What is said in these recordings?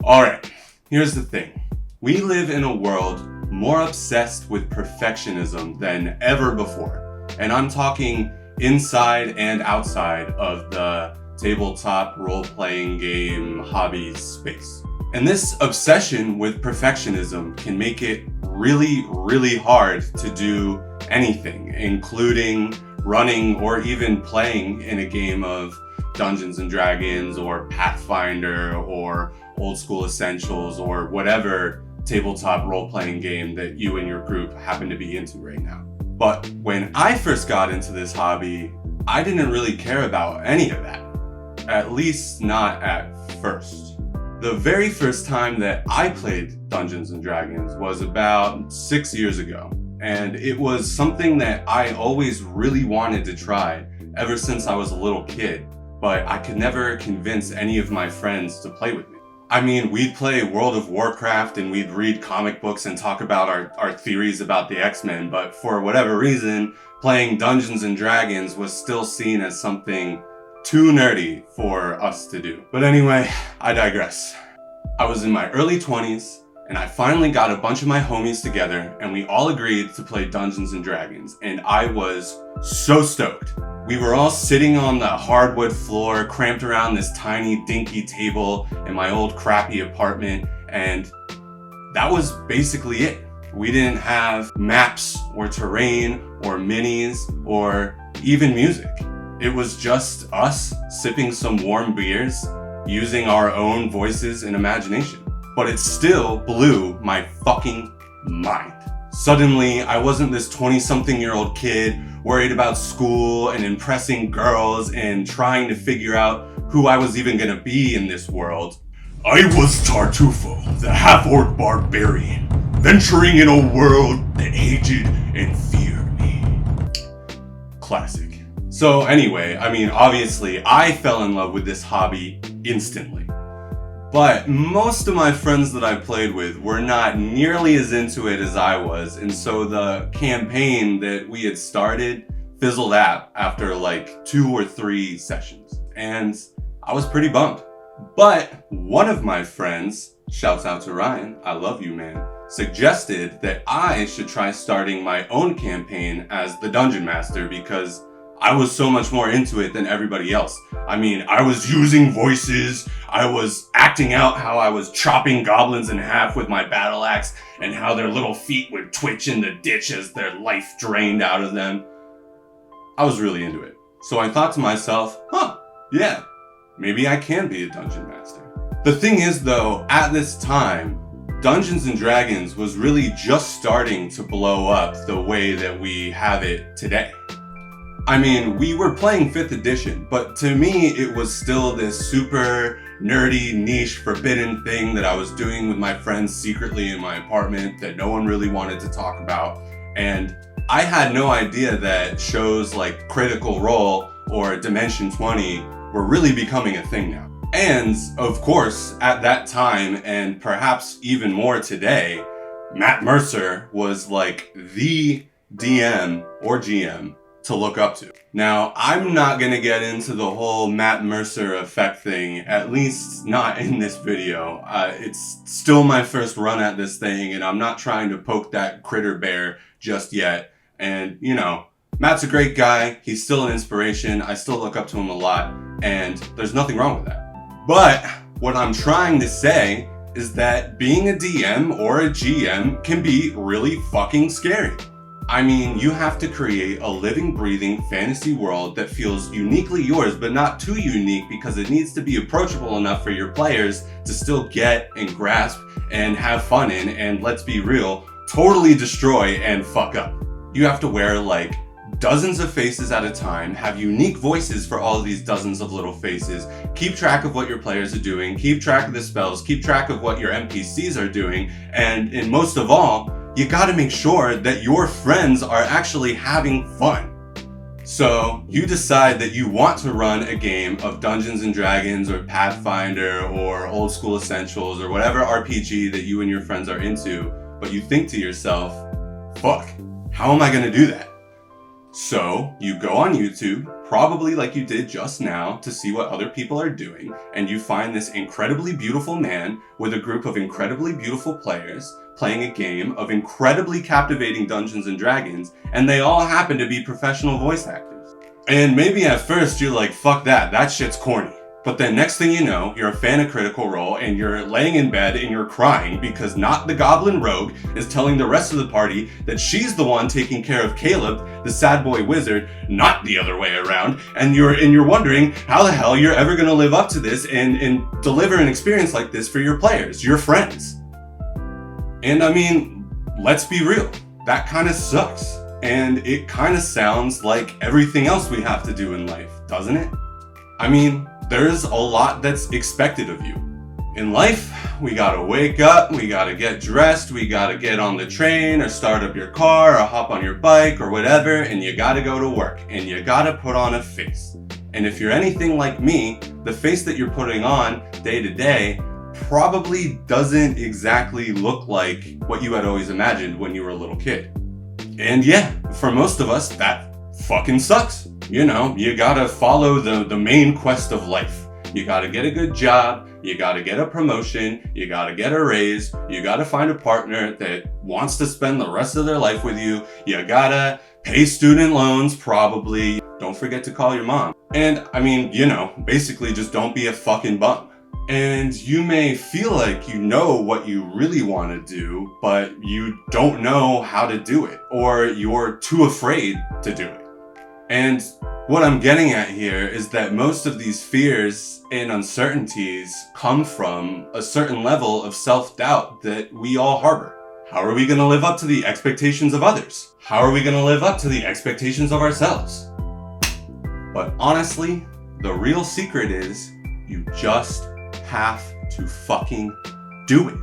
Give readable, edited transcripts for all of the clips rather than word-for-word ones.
Alright, here's the thing. We live in a world more obsessed with perfectionism than ever before. And I'm talking inside and outside of the tabletop role-playing game hobby space. And this obsession with perfectionism can make it really, really hard to do anything, including running or even playing in a game of Dungeons and Dragons or Pathfinder or Old School Essentials or whatever tabletop role-playing game that you and your group happen to be into right now. But when I first got into this hobby, I didn't really care about any of that. At least not at first. The very first time that I played Dungeons and Dragons was about 6 years ago. And it was something that I always really wanted to try ever since I was a little kid, but I could never convince any of my friends to play with me. I mean, we'd play World of Warcraft and we'd read comic books and talk about our theories about the X-Men, but for whatever reason, playing Dungeons and Dragons was still seen as something too nerdy for us to do. But anyway, I digress. I was in my early 20s, and I finally got a bunch of my homies together, and we all agreed to play Dungeons and Dragons, and I was so stoked. We were all sitting on the hardwood floor, cramped around this tiny, dinky table in my old crappy apartment, and that was basically it. We didn't have maps or terrain or minis or even music. It was just us sipping some warm beers, using our own voices and imagination. But it still blew my fucking mind. Suddenly, I wasn't this 20-something-year-old kid worried about school and impressing girls and trying to figure out who I was even gonna be in this world. I was Tartufo, the half-orc barbarian, venturing in a world that hated and feared me. Classic. So anyway, I mean, obviously, I fell in love with this hobby instantly. But most of my friends that I played with were not nearly as into it as I was, and so the campaign that we had started fizzled out after like 2 or 3 sessions, and I was pretty bummed. But one of my friends, shouts out to Ryan, I love you man, suggested that I should try starting my own campaign as the Dungeon Master because I was so much more into it than everybody else. I mean, I was using voices, I was acting out how I was chopping goblins in half with my battle axe and how their little feet would twitch in the ditch as their life drained out of them. I was really into it. So I thought to myself, yeah, maybe I can be a Dungeon Master. The thing is though, at this time, Dungeons and Dragons was really just starting to blow up the way that we have it today. I mean, we were playing 5th edition, but to me, it was still this super nerdy, niche, forbidden thing that I was doing with my friends secretly in my apartment that no one really wanted to talk about. And I had no idea that shows like Critical Role or Dimension 20 were really becoming a thing now. And, of course, at that time, and perhaps even more today, Matt Mercer was like the DM or GM to look up to. Now, I'm not gonna get into the whole Matt Mercer effect thing, at least not in this video. It's still my first run at this thing, and I'm not trying to poke that critter bear just yet. And, you know, Matt's a great guy, he's still an inspiration, I still look up to him a lot, and there's nothing wrong with that. But what I'm trying to say is that being a DM or a GM can be really fucking scary. I mean, you have to create a living, breathing fantasy world that feels uniquely yours, but not too unique because it needs to be approachable enough for your players to still get and grasp and have fun in, and let's be real, totally destroy and fuck up. You have to wear like dozens of faces at a time, have unique voices for all of these dozens of little faces, keep track of what your players are doing, keep track of the spells, keep track of what your NPCs are doing, and most of all, you gotta make sure that your friends are actually having fun. So you decide that you want to run a game of Dungeons and Dragons or Pathfinder or Old School Essentials or whatever RPG that you and your friends are into, but you think to yourself, fuck, how am I gonna do that? So you go on YouTube, probably, like you did just now, to see what other people are doing, and you find this incredibly beautiful man with a group of incredibly beautiful players playing a game of incredibly captivating Dungeons and Dragons, and they all happen to be professional voice actors. And maybe at first you're like, fuck that shit's corny. But then next thing you know, you're a fan of Critical Role and you're laying in bed and you're crying because Not the Goblin Rogue is telling the rest of the party that she's the one taking care of Caleb, the sad boy wizard, not the other way around. And you're wondering how the hell you're ever gonna live up to this and deliver an experience like this for your players, your friends. And I mean, let's be real, that kind of sucks. And it kind of sounds like everything else we have to do in life, doesn't it? I mean, there's a lot that's expected of you. In life, we gotta wake up, we gotta get dressed, we gotta get on the train or start up your car or hop on your bike or whatever, and you gotta go to work and you gotta put on a face. And if you're anything like me, the face that you're putting on day to day probably doesn't exactly look like what you had always imagined when you were a little kid. And yeah, for most of us, that fucking sucks. You know, you gotta follow the main quest of life. You gotta get a good job, you gotta get a promotion, you gotta get a raise, you gotta find a partner that wants to spend the rest of their life with you, you gotta pay student loans probably, don't forget to call your mom. And I mean, you know, basically just don't be a fucking bum. And you may feel like you know what you really want to do, but you don't know how to do it, or you're too afraid to do it. And what I'm getting at here is that most of these fears and uncertainties come from a certain level of self-doubt that we all harbor. How are we going to live up to the expectations of others? How are we going to live up to the expectations of ourselves? But honestly, the real secret is you just have to fucking do it.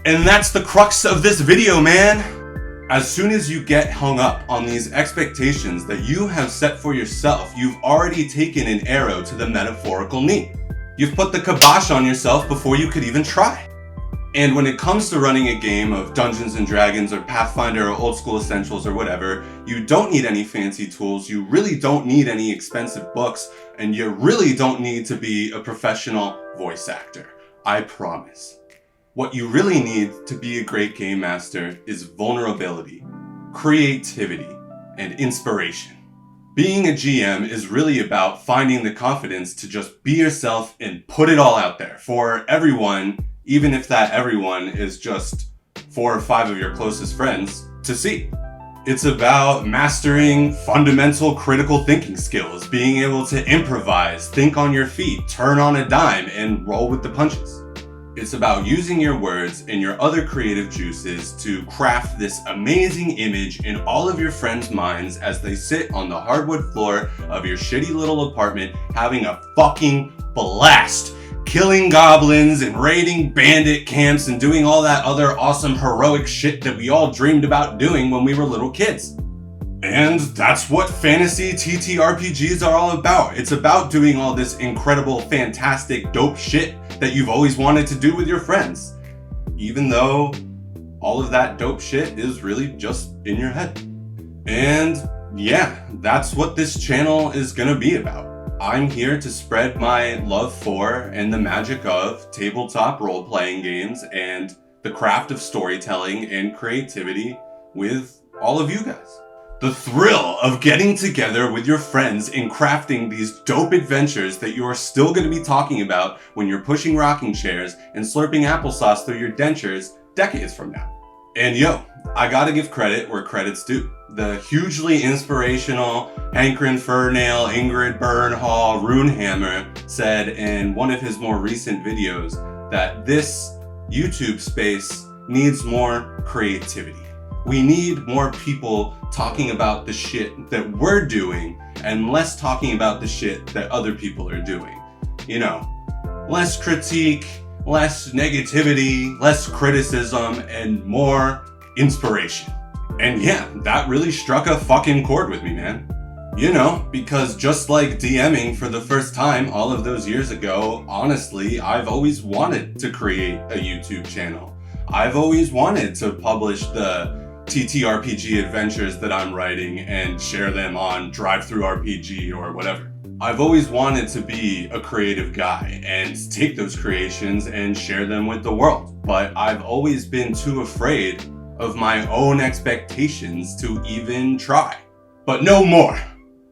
And that's the crux of this video, man. As soon as you get hung up on these expectations that you have set for yourself, you've already taken an arrow to the metaphorical knee. You've put the kibosh on yourself before you could even try. And when it comes to running a game of Dungeons and Dragons or Pathfinder or Old School Essentials or whatever, you don't need any fancy tools, you really don't need any expensive books, and you really don't need to be a professional voice actor. I promise. What you really need to be a great game master is vulnerability, creativity, and inspiration. Being a GM is really about finding the confidence to just be yourself and put it all out there for everyone, even if that everyone is just 4 or 5 of your closest friends to see. It's about mastering fundamental critical thinking skills, being able to improvise, think on your feet, turn on a dime, and roll with the punches. It's about using your words and your other creative juices to craft this amazing image in all of your friends' minds as they sit on the hardwood floor of your shitty little apartment having a fucking blast, killing goblins and raiding bandit camps and doing all that other awesome heroic shit that we all dreamed about doing when we were little kids. And that's what fantasy ttrpgs are all about. It's about doing all this incredible, fantastic, dope shit that you've always wanted to do with your friends. Even though all of that dope shit is really just in your head. And yeah, that's what this channel is gonna be about. I'm here to spread my love for and the magic of tabletop role-playing games and the craft of storytelling and creativity with all of you guys. The thrill of getting together with your friends and crafting these dope adventures that you are still going to be talking about when you're pushing rocking chairs and slurping applesauce through your dentures decades from now. And yo, I gotta give credit where credit's due. The hugely inspirational Hankrin Furnail, Ingrid Bernhall, Runehammer said in one of his more recent videos that this YouTube space needs more creativity. We need more people talking about the shit that we're doing and less talking about the shit that other people are doing. You know, less critique, less negativity, less criticism, and more inspiration. And yeah, that really struck a fucking chord with me, man. You know, because just like DMing for the first time all of those years ago, honestly, I've always wanted to create a YouTube channel. I've always wanted to publish the ttrpg adventures that I'm writing and share them on drive-thru-RPG or whatever. I've always wanted to be a creative guy and take those creations and share them with the world, but I've always been too afraid of my own expectations to even try. But no more.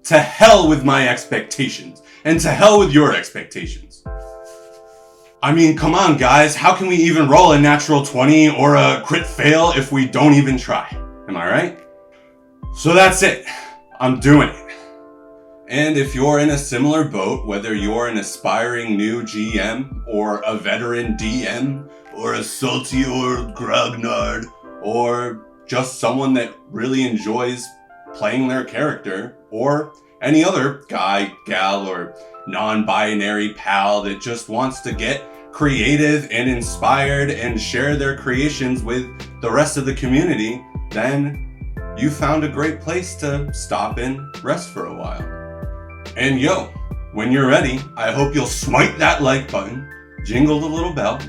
To hell with my expectations, and to hell with your expectations. I mean, come on guys, how can we even roll a natural 20 or a crit fail if we don't even try? Am I right? So that's it. I'm doing it. And if you're in a similar boat, whether you're an aspiring new GM, or a veteran DM, or a salty old grognard, or just someone that really enjoys playing their character, or any other guy, gal, or non-binary pal that just wants to get creative and inspired and share their creations with the rest of the community, then you found a great place to stop and rest for a while. And yo, when you're ready, I hope you'll smite that like button, jingle the little bell,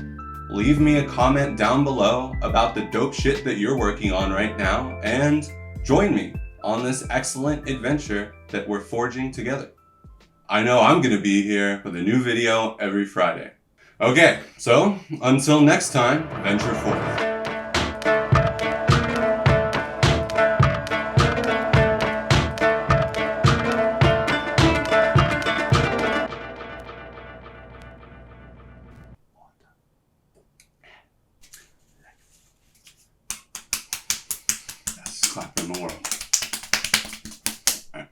leave me a comment down below about the dope shit that you're working on right now, and join me on this excellent adventure that we're forging together. I know I'm gonna be here with a new video every Friday. Okay, so until next time, venture forth. Best clap in the world.